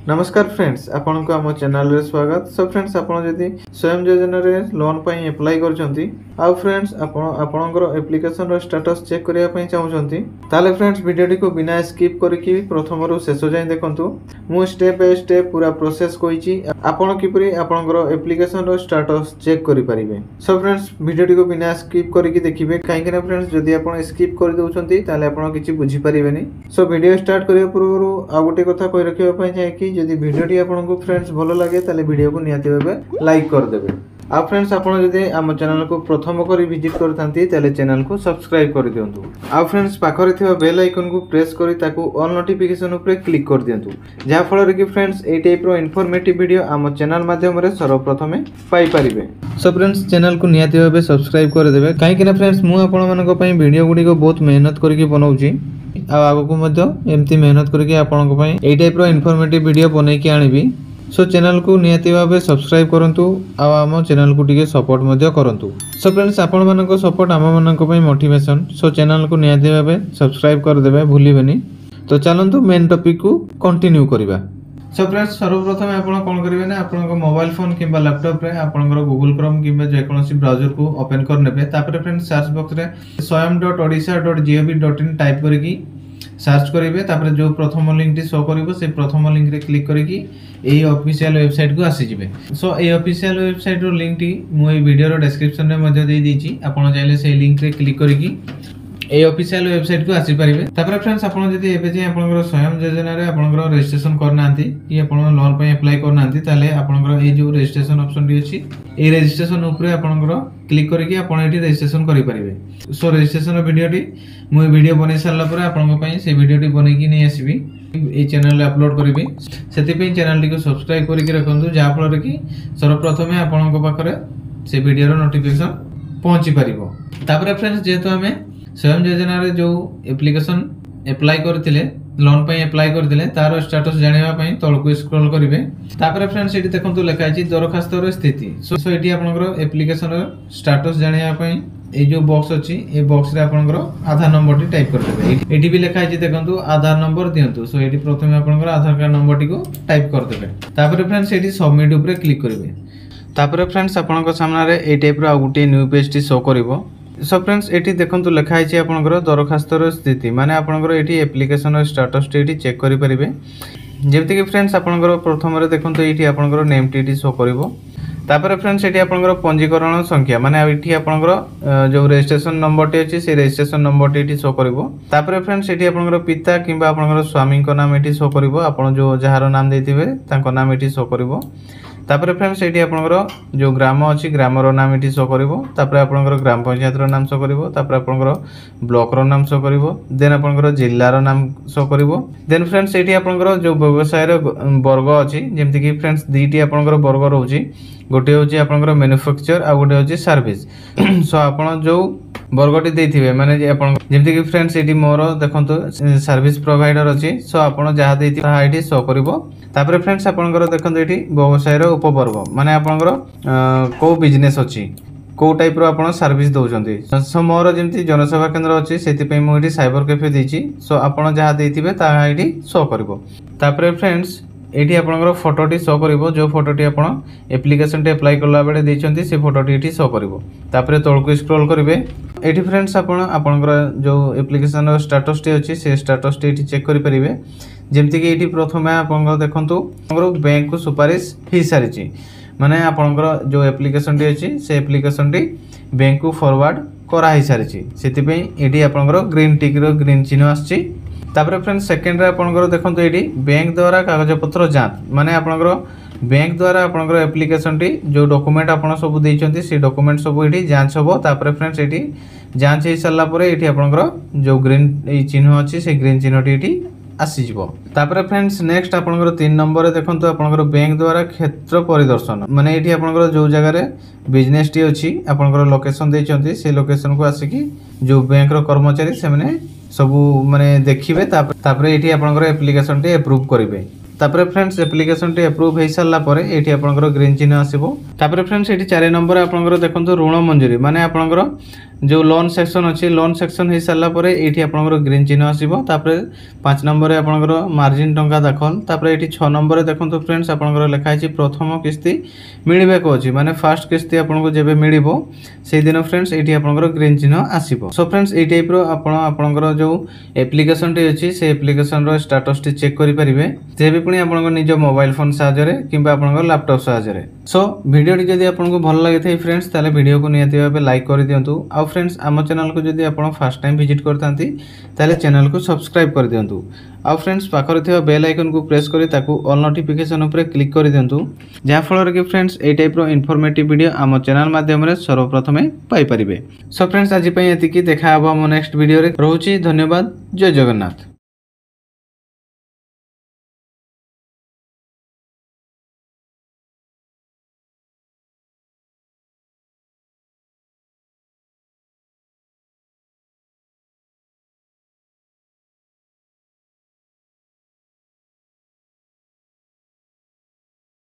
नमस्कार फ्रेंड्स, आपन को आम चैनल रे स्वागत। सो फ्रेंड्स, आपन जदि स्वयं योजना रे लोन पई अप्लाई करछंती आ फ्रेंड्स आपनकर एप्लिकेशन रो स्टेटस चेक करिया पई चाहउछंती ताले फ्रेंड्स वीडियो को बिना स्किप करके प्रथम रु शेष जाय देखंतु। मु स्टेप बाय स्टेप पूरा प्रोसेस कहिची आपन किपरि आपनकर एप्लिकेशन रो स्टेटस चेक करि परिबे। सो फ्रेंड्स, वीडियो को बिना स्किप करके देखिबे काहे कि ना फ्रेंड्स जदि आपन स्किप कर दउछंती ताले आपन किछि बुझी परिबेनी। सो वीडियो स्टार्ट करिया पूर्व आ गोटे कथा कहि रखिबा पई चाहे कि जदि वीडियो आपको फ्रेंड्स भलो लगे ताले वीडियो को निहाती भाबे लाइक कर देबे। आ फ्रेंड्स, आपन जदि आम चैनल को प्रथम करी विजिट करथांती ताले चैनल को सब्सक्राइब कर दियंतु। आ फ्रेंड्स, पाखरे थिबा बेल आइकन को प्रेस करी ताकू ऑल नोटिफिकेशन ऊपर क्लिक कर दियंतु, जा फल रे कि फ्रेंड्स एई टाइप रो इन्फॉर्मेटिव वीडियो आम चैनल माध्यम रे सर्वप्रथमे पाई परिबे। सो फ्रेंड्स, चैनल को निहाती भाबे सब्सक्राइब कर देबे काहे कि ना फ्रेंड्स मु आपन मानको पई वीडियो गुडी को बहुत मेहनत करके बनाउची आगो एमती मेहनत करके आपन टाइप इनफॉर्मेटिव वीडियो बनै के आनिबी। सो चैनल को निहाती भाबे सब्सक्राइब करंतु आ आम चैनल को टिके सपोर्ट मध्य करंतु। सो फ्रेंड्स, आपन मानको सपोर्ट आम मानको पई मोटिवेशन। सो चैनल को निहाती भाबे सब्सक्राइब कर देबे भूलिबेनी। तो चलंतु मेन टॉपिक को कंटिन्यू करबा। सो फ्रेंड्स, सर्वप्रथम आपन कोन करिवे ना आपन मोबाइल फोन किबा लैपटॉप रे आपन गूगल क्रोम किबा जे कोनोसी ब्राउजर को ओपन कर नेबे। तापर फ्रेंड्स सर्च बॉक्स रे swam.odisha.gov.in टाइप करके सर्च करेंगे। तापर जो प्रथम लिंक शो करिवो से प्रथम लिंक रे क्लिक करके एई ऑफिशियल वेबसाइट को आसी जिवे। सो एई ऑफिशियल वेबसाइट रो लिंक टी मु एई वीडियो रो डिस्क्रिप्शन रे मध्ये दे दीची। आपण चाहिले से लिंक रे क्लिक करके एई ऑफिशियल वेबसाइट को आसी परिबे। तापर फ्रेंड्स, आपण जदि एबे जे आपनकर स्वयं योजना रे आपनकर रजिस्ट्रेशन करनांती कि आपण लोन पय अप्लाई करनांती ताले आपनकर एई जो रजिस्ट्रेशन ऑप्शन टी अछि एई रजिस्ट्रेशन ऊपर आपनकर क्लिक करके आपण एटी रजिस्ट्रेशन करि परिबे। सो रजिस्ट्रेशन वीडियो टी मु वीडियो बनै सारला परे आपन पय से वीडियो टी बनै कि नै आसीबी ए चैनल रे अपलोड करिबे। सेति पय चैनल टी को सब्सक्राइब करके रखंतु, जा फल रे कि सर्वप्रथमे आपन को पाखरे से वीडियो रो नोटिफिकेशन पहुंची परिबो। तापर फ्रेंड्स, जेतो हमें स्वयं योजना रे जो एप्लिकेशन अप्लाई करथिले लोन पय अप्लाई करथिले तार स्टेटस जानिबा पय तळको स्क्रॉल करिवे। तापर फ्रेंड्स, एटी देखंतु लेखा अछि दरखास्त रो स्थिति। सो एटी आपनकर एप्लिकेशन रो स्टेटस जानिबा पय ए जो बॉक्स अछि ए बॉक्स रे आपनकर आधार नंबर टी टाइप कर देबे। एटी भी लेखा अछि देखंतु आधार नंबर दियंतु। सो एटी प्रथमे आपनकर आधार कार्ड नंबर टी को टाइप कर देबे। तापर फ्रेंड्स, एटी सबमिट ऊपर क्लिक करिवे। तापर फ्रेंड्स, आपनकर सामना रे ए टाइप रो आ गुटी न्यू पेज टी शो करिवो। सो फ्रेंड्स, एटी देखंतु लेखा आइछि आपनकर दरखास्त रो स्थिति, माने आपनकर एटी एप्लिकेशन रो स्टेटस टी चेक करि परिबे। जेमति कि फ्रेंड्स आपनकर प्रथम रे देखंतु एटी आपनकर नेम टी शो करिवो। तापर फ्रेंड्स, एटी आपनकर पंजीकरण संख्या माने एटी आपनकर जो रजिस्ट्रेशन नंबर टी अछि से रजिस्ट्रेशन नंबर टी शो करिवो। तापर फ्रेंड्स, एटी आपनकर पिता किबा आपनकर स्वामी को नाम एटी शो करिवो। आपन जो जहार नाम देथिबे तांको नाम एटी शो करिवो। तापर फ्रेंड्स, एटी आपनकर जो ग्राम अछि ग्राम रो नाम एटी शो करिवो। तापर आपनकर ग्राम पंचायत रो नाम शो करिवो। तापर आपनकर ब्लॉक रो नाम शो करिवो। देन आपनकर जिल्ला रो नाम शो करिवो। देन फ्रेंड्स, एटी आपनकर जो व्यवसाय रो वर्ग अछि जेमति कि फ्रेंड्स दीटी आपनकर वर्ग रहउची। गोटे होची आपनकर मैन्युफैक्चर आ गोटे होची सर्विस। सो आपण जो वर्गटी देथिबे माने जे आपण जेमति कि फ्रेंड्स एटी मोर देखंतु सर्विस प्रोवाइडर अछि। सो आपण जहा देथि ताहा एटी शो करिवो। तापर फ्रेंड्स, आपनकर देखंतु एटी व्यवसाय रो उपवर्ग माने आपनकर को बिजनेस अछि को टाइप रो आपण सर्विस दउचंती। सो मोर जेमति जनसेवा केंद्र अछि सेति पय मु एटी साइबर कैफे देछि। सो आपण जहा देथिबे ताहा एटी शो करिवो। तापर फ्रेंड्स, एटी आपनकर फोटोटी शो करिवो। जो फोटोटी आपण एप्लिकेशन टे अप्लाई करला बेले देचंती से फोटोटी एटी शो करिवो। तापर तळको स्क्रॉल करिवे। एटी फ्रेंड्स आपनकर जो एप्लिकेशन रो स्टेटस टी अछि से स्टेटस टी एटी चेक करि परिवे। जेमति कि एटी प्रथमे आपनकर देखंतु आपनकर बैंक को सुपारिश हि सारिछि, माने आपनकर जो एप्लिकेशन टी अछि से एप्लिकेशन टी बैंक को फॉरवर्ड करा हि सारिछि। सेति पय एटी आपनकर ग्रीन टिक रो ग्रीन चिन्ह आछि। तापर फ्रेंड्स, सेकंड रे आपनकर देखंतु एटी बैंक द्वारा कागज पत्र जांच, माने आपनकर बैंक द्वारा आपनकर एप्लिकेशन टी जो डॉक्यूमेंट आपण सब देइचंती से डॉक्यूमेंट सब एटी जांच होबो। तापर फ्रेंड्स, एटी जांच हे सरला परे एटी आपनकर जो ग्रीन ए चिन्ह अछि से ग्रीन चिन्ह टी एटी आसी जिवो। तापर फ्रेंड्स, नेक्स्ट आपनकर 3 नंबर रे देखंतु आपनकर बैंक द्वारा क्षेत्र परिदर्शन, माने एटी आपनकर जो जगह रे बिजनेस टी अछि आपनकर लोकेशन देइचंती से लोकेशन को आसी कि जो बैंक रो कर्मचारी से माने सब माने देखिबे। तापर एटी आपनकर एप्लिकेशन टी अप्रूव करिवे। तापर फ्रेंड्स एप्लिकेशन टी अप्रूव हो सारा पर ये आपंकर ग्रीन चिन्ह आसो। तापर फ्रेंड्स ये 4 नंबर आपंकर देखो ऋण मंजूरी माने आपंकर जो लोन सेक्शन अच्छी लोन सेक्शन हो सारा पर ये आपंकर ग्रीन चिन्ह आसो। 5 नंबर आपंकर मार्जिन टंका दाखल। तापर ये 6 नंबर देखो फ्रेंड्स आपंकर लिखाई प्रथम किस्ती मिलबे को अच्छी माने फर्स्ट किस्ती आपको जब मिल से दिन फ्रेंड्स ये आपंकर ग्रीन चिन्ह आसो। सो फ्रेंड्स ये टाइप आपंकर जो एप्लिकेशन टी अच्छी से एप्लिकेशन रो स्टेटस टी चेक करि परिबे जेबे पुनी आपन निज मोबाइल फोन साहाय्य किंबा आपन लैपटॉप साहाय्य। सो वीडियो जदि आपको भल लगे थे फ्रेंड्स ताले वीडियो को नियति भाबे लाइक कर दियंतु। आ फ्रेंड्स आम चैनल को जदि आपन फर्स्ट टाइम विजिट करतांती ताले चैनल को सब्सक्राइब कर दियंतु। आ फ्रेंड्स पाखरे थिबा बेल आइकन को प्रेस करी ताकू ऑल नोटिफिकेशन ऊपर क्लिक कर दियंतु जहा फल कि फ्रेंड्स ए टाइप रो इन्फॉर्मेटिव वीडियो आम चैनल माध्यम रे सर्वप्रथमे पाई परिबे। सो फ्रेंड्स आज पई एतिकी देखा हबो हम नेक्स्ट वीडियो रे। रहूची धन्यवाद। जय जगन्नाथ।